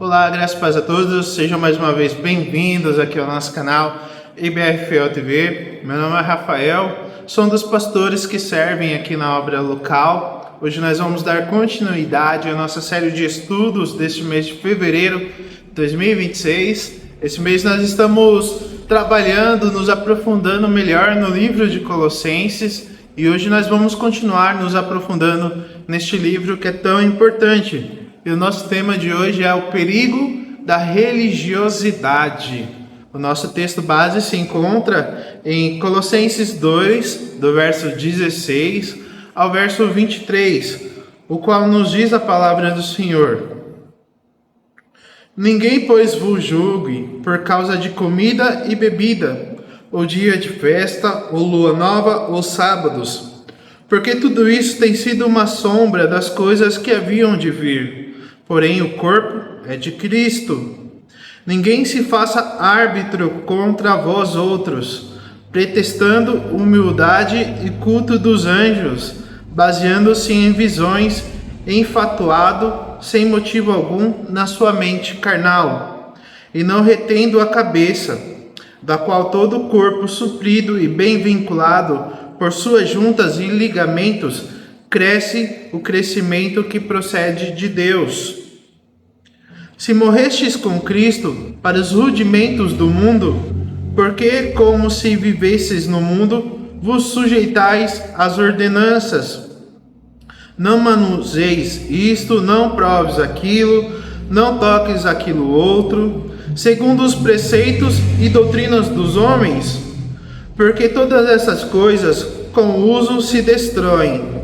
Olá, graças a paz a todos, sejam mais uma vez bem-vindos aqui ao nosso canal IBRFL TV. Meu nome é Rafael, sou um dos pastores que servem aqui na obra local. Hoje nós vamos dar continuidade à nossa série de estudos deste mês de fevereiro de 2026. Esse mês nós estamos trabalhando, nos aprofundando melhor no livro de Colossenses e hoje nós vamos continuar nos aprofundando neste livro que é tão importante. E o nosso tema de hoje é o perigo da religiosidade. O nosso texto base se encontra em Colossenses 2, do verso 16 ao verso 23, o qual nos diz a palavra do Senhor. Ninguém, pois, vos julgue por causa de comida e bebida, ou dia de festa, ou lua nova, ou sábados, porque tudo isso tem sido uma sombra das coisas que haviam de vir. Porém, o corpo é de Cristo. Ninguém se faça árbitro contra vós outros, pretextando humildade e culto dos anjos, baseando-se em visões, enfatuado, sem motivo algum, na sua mente carnal, e não retendo a cabeça, da qual todo o corpo, suprido e bem vinculado por suas juntas e ligamentos, cresce o crescimento que procede de Deus. Se morrestes com Cristo para os rudimentos do mundo, porque, como se vivesseis no mundo, vos sujeitais às ordenanças. Não manuseis isto, não proves aquilo, não toques aquilo outro, segundo os preceitos e doutrinas dos homens, porque todas essas coisas com o uso se destroem.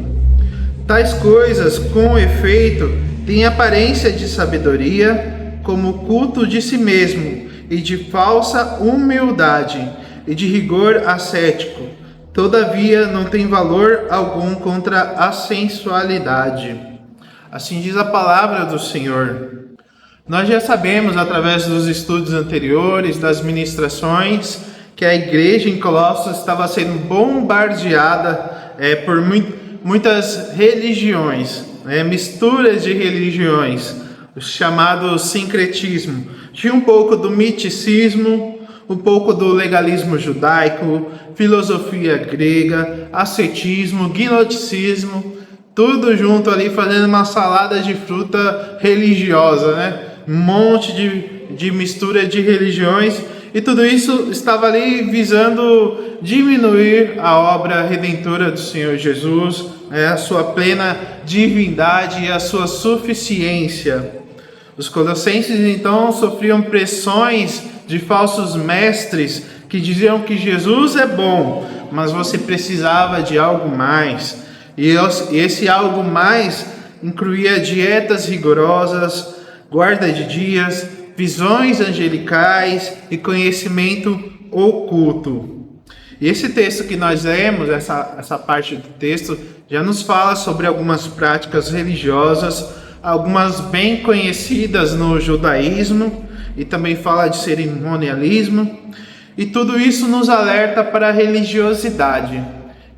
Tais coisas, com efeito, têm aparência de sabedoria, como culto de si mesmo, e de falsa humildade, e de rigor ascético. Todavia, não tem valor algum contra a sensualidade. Assim diz a palavra do Senhor. Nós já sabemos, através dos estudos anteriores, das ministrações, que a igreja em Colossos estava sendo bombardeada por muitas religiões, misturas de religiões, o chamado sincretismo. Tinha um pouco do miticismo, um pouco do legalismo judaico, filosofia grega, ascetismo, gnosticismo, tudo junto ali fazendo uma salada de fruta religiosa, Um monte de mistura de religiões, e tudo isso estava ali visando diminuir a obra redentora do Senhor Jesus, a sua plena divindade e a sua suficiência. Os colossenses então sofriam pressões de falsos mestres que diziam que Jesus é bom, mas você precisava de algo mais. E esse algo mais incluía dietas rigorosas, guarda de dias, visões angelicais e conhecimento oculto. E esse texto que nós lemos, essa parte do texto, já nos fala sobre algumas práticas religiosas, algumas bem conhecidas no judaísmo, e também fala de cerimonialismo, e tudo isso nos alerta para a religiosidade.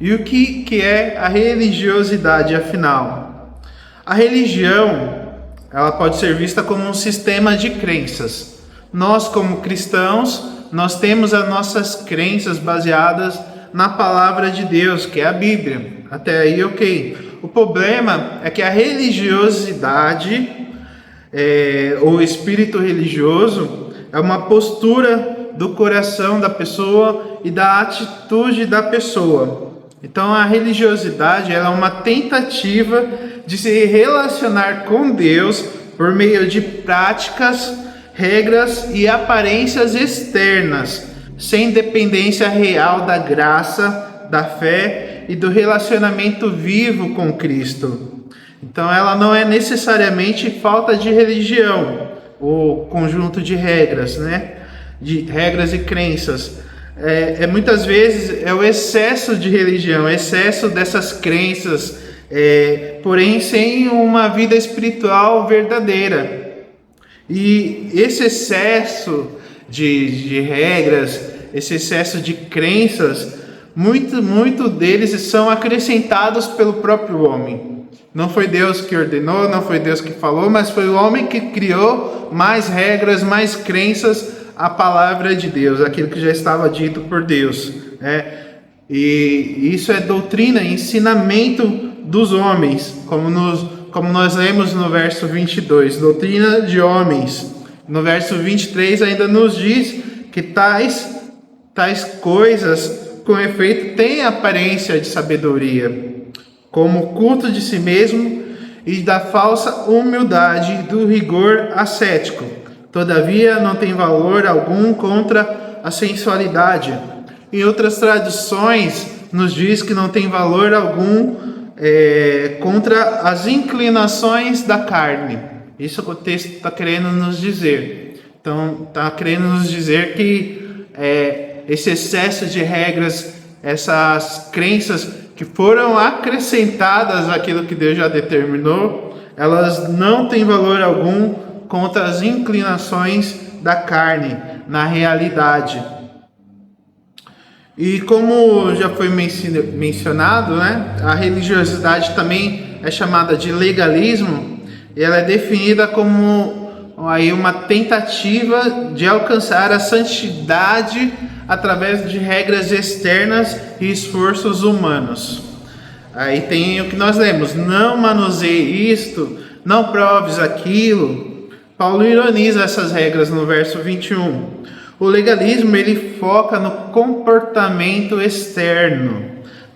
E o que é a religiosidade, afinal? A religião, ela pode ser vista como um sistema de crenças. Nós, como cristãos, nós temos as nossas crenças baseadas na palavra de Deus, que é a Bíblia. Até aí, ok. O problema é que a religiosidade, o espírito religioso, é uma postura do coração da pessoa e da atitude da pessoa. Então a religiosidade ela é uma tentativa de se relacionar com Deus por meio de práticas, regras e aparências externas, sem dependência real da graça, da fé e do relacionamento vivo com Cristo. Então ela não é necessariamente falta de religião, ou conjunto de regras, de regras e crenças. Muitas vezes é o excesso de religião, o excesso dessas crenças, porém sem uma vida espiritual verdadeira. E esse excesso de regras, esse excesso de crenças, muito deles são acrescentados pelo próprio homem. Não foi Deus que ordenou, não foi Deus que falou, mas foi o homem que criou mais regras, mais crenças à palavra de Deus, aquilo que já estava dito por Deus, né? E isso é doutrina, ensinamento dos homens, como nós lemos no verso 22, doutrina de homens. No verso 23 ainda nos diz que tais coisas, com efeito, têm aparência de sabedoria, como o culto de si mesmo e da falsa humildade do rigor ascético. Todavia, não tem valor algum contra a sensualidade. Em outras traduções, nos diz que não tem valor algum contra as inclinações da carne. Isso que o texto está querendo nos dizer. Então, está querendo nos dizer que esse excesso de regras, essas crenças que foram acrescentadas àquilo que Deus já determinou, elas não têm valor algum contra as inclinações da carne, na realidade. E como já foi mencionado, né, a religiosidade também é chamada de legalismo, e ela é definida como aí uma tentativa de alcançar a santidade através de regras externas e esforços humanos. Aí tem o que nós lemos: não manuseie isto, não proves aquilo. Paulo ironiza essas regras no verso 21. O legalismo, ele foca no comportamento externo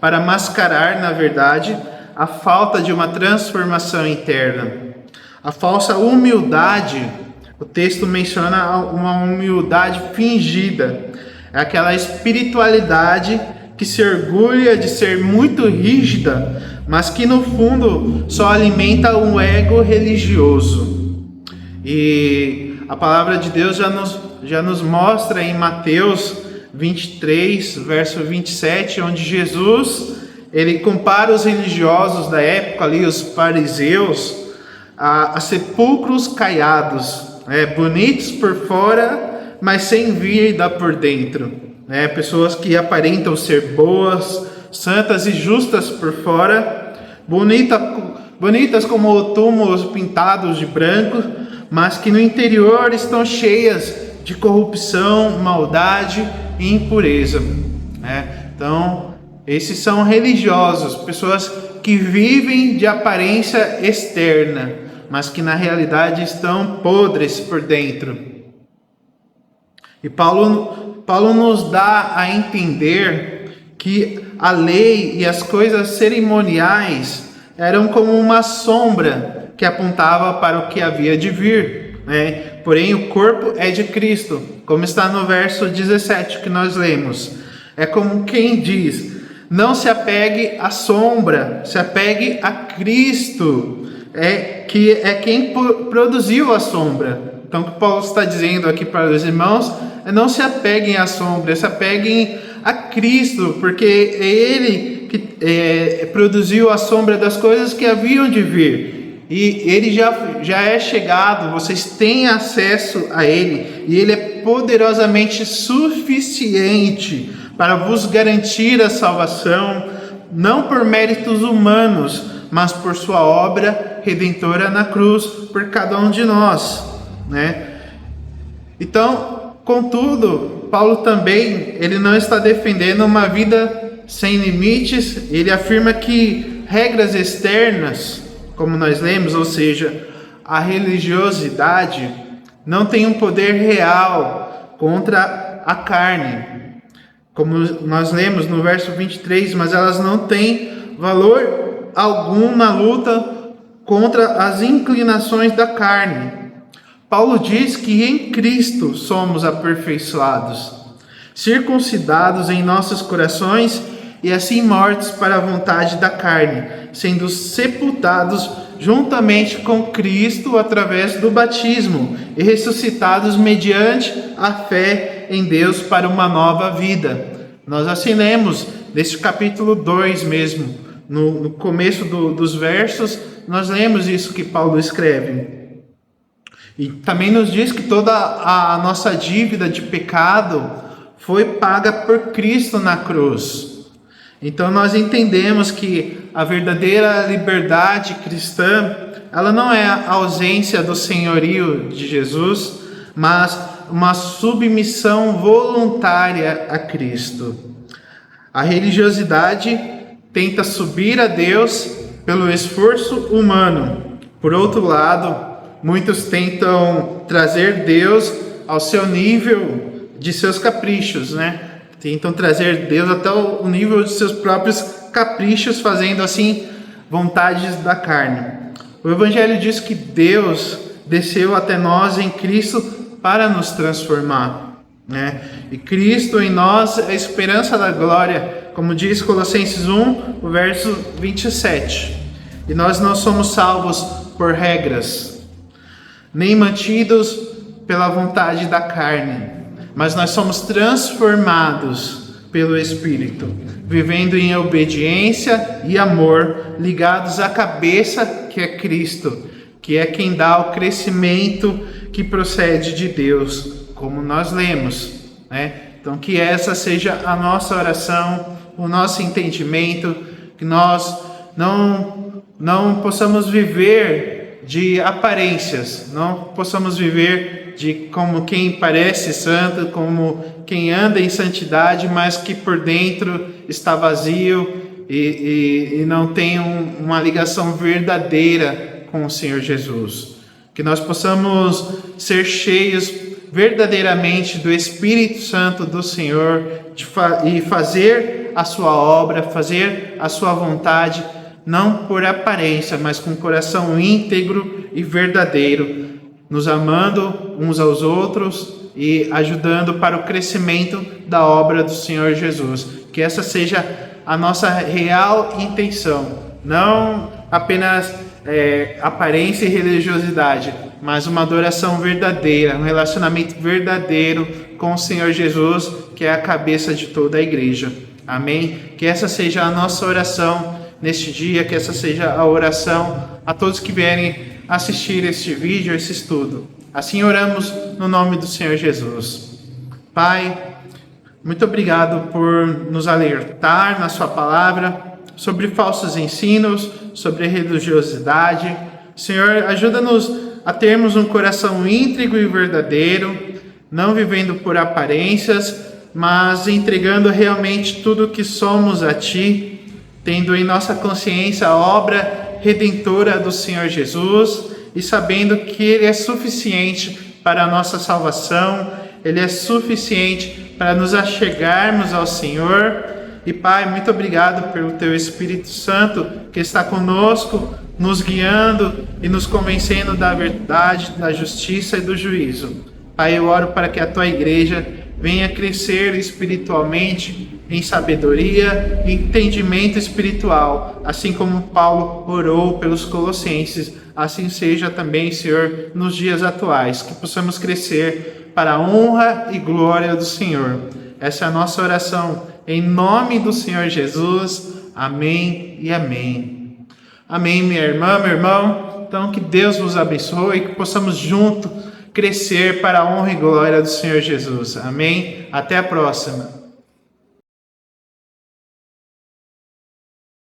para mascarar, na verdade, a falta de uma transformação interna. A falsa humildade, o texto menciona uma humildade fingida. É aquela espiritualidade que se orgulha de ser muito rígida, mas que no fundo só alimenta um ego religioso. E a palavra de Deus já nos mostra em Mateus 23, verso 27, onde Jesus, ele compara os religiosos da época ali, os fariseus, a sepulcros caiados, bonitos por fora, mas sem vida por dentro. Pessoas que aparentam ser boas, santas e justas por fora, bonitas como túmulos pintados de branco, mas que no interior estão cheias de corrupção, maldade e impureza. Então, esses são religiosos, pessoas que vivem de aparência externa, mas que na realidade estão podres por dentro. E Paulo nos dá a entender que a lei e as coisas cerimoniais eram como uma sombra que apontava para o que havia de vir, Porém, o corpo é de Cristo, como está no verso 17 que nós lemos. É como quem diz: não se apegue à sombra, se apegue a Cristo, que é quem produziu a sombra. Então, o que Paulo está dizendo aqui para os irmãos é: não se apeguem à sombra, se apeguem a Cristo, porque é Ele que produziu a sombra das coisas que haviam de vir. E Ele já é chegado, vocês têm acesso a Ele, e Ele é poderosamente suficiente para vos garantir a salvação, não por méritos humanos, mas por sua obra redentora na cruz, por cada um de nós, Então, contudo, Paulo também, ele não está defendendo uma vida sem limites. Ele afirma que regras externas, como nós lemos, ou seja, a religiosidade, não tem um poder real contra a carne, como nós lemos no verso 23, mas elas não têm valor algum na luta contra as inclinações da carne. Paulo diz que em Cristo somos aperfeiçoados, circuncidados em nossos corações e assim mortos para a vontade da carne, sendo sepultados juntamente com Cristo através do batismo e ressuscitados mediante a fé em Deus para uma nova vida. Nós assim lemos neste capítulo 2 mesmo, no começo dos versos, nós lemos isso que Paulo escreve. E também nos diz que toda a nossa dívida de pecado foi paga por Cristo na cruz. Então nós entendemos que a verdadeira liberdade cristã, ela não é a ausência do senhorio de Jesus, mas uma submissão voluntária a Cristo. A religiosidade tenta subir a Deus pelo esforço humano. Por outro lado, muitos tentam trazer Deus ao seu nível de seus caprichos, né? Tentam trazer Deus até o nível de seus próprios caprichos, fazendo assim vontades da carne. O Evangelho diz que Deus desceu até nós em Cristo para nos transformar, né? E Cristo em nós é a esperança da glória, como diz Colossenses 1, o verso 27. E nós não somos salvos por regras, nem mantidos pela vontade da carne, mas nós somos transformados pelo Espírito, vivendo em obediência e amor, ligados à cabeça que é Cristo, que é quem dá o crescimento que procede de Deus, como nós lemos, né? Então que essa seja a nossa oração, o nosso entendimento, que nós não possamos viver de aparências, não possamos viver de como quem parece santo, como quem anda em santidade, mas que por dentro está vazio e não tem uma ligação verdadeira com o Senhor Jesus. Que nós possamos ser cheios verdadeiramente do Espírito Santo do Senhor e fazer a sua obra, fazer a sua vontade, não por aparência, mas com coração íntegro e verdadeiro, nos amando uns aos outros e ajudando para o crescimento da obra do Senhor Jesus. Que essa seja a nossa real intenção, não apenas aparência e religiosidade, mas uma adoração verdadeira, um relacionamento verdadeiro com o Senhor Jesus, que é a cabeça de toda a igreja. Amém? Que essa seja a nossa oração neste dia, que essa seja a oração a todos que vierem assistir este vídeo, esse estudo. Assim oramos no nome do Senhor Jesus. Pai, muito obrigado por nos alertar na sua palavra sobre falsos ensinos, sobre religiosidade. Senhor, ajuda-nos a termos um coração íntegro e verdadeiro, não vivendo por aparências, mas entregando realmente tudo o que somos a Ti, tendo em nossa consciência a obra redentora do Senhor Jesus e sabendo que Ele é suficiente para a nossa salvação, Ele é suficiente para nos achegarmos ao Senhor. E Pai, muito obrigado pelo Teu Espírito Santo que está conosco, nos guiando e nos convencendo da verdade, da justiça e do juízo. Pai, eu oro para que a Tua igreja venha crescer espiritualmente, em sabedoria e entendimento espiritual, assim como Paulo orou pelos colossenses. Assim seja também, Senhor, nos dias atuais, que possamos crescer para a honra e glória do Senhor. Essa é a nossa oração, em nome do Senhor Jesus. Amém e amém. Amém, minha irmã, meu irmão. Então, que Deus vos abençoe e que possamos juntos crescer para a honra e glória do Senhor Jesus. Amém? Até a próxima.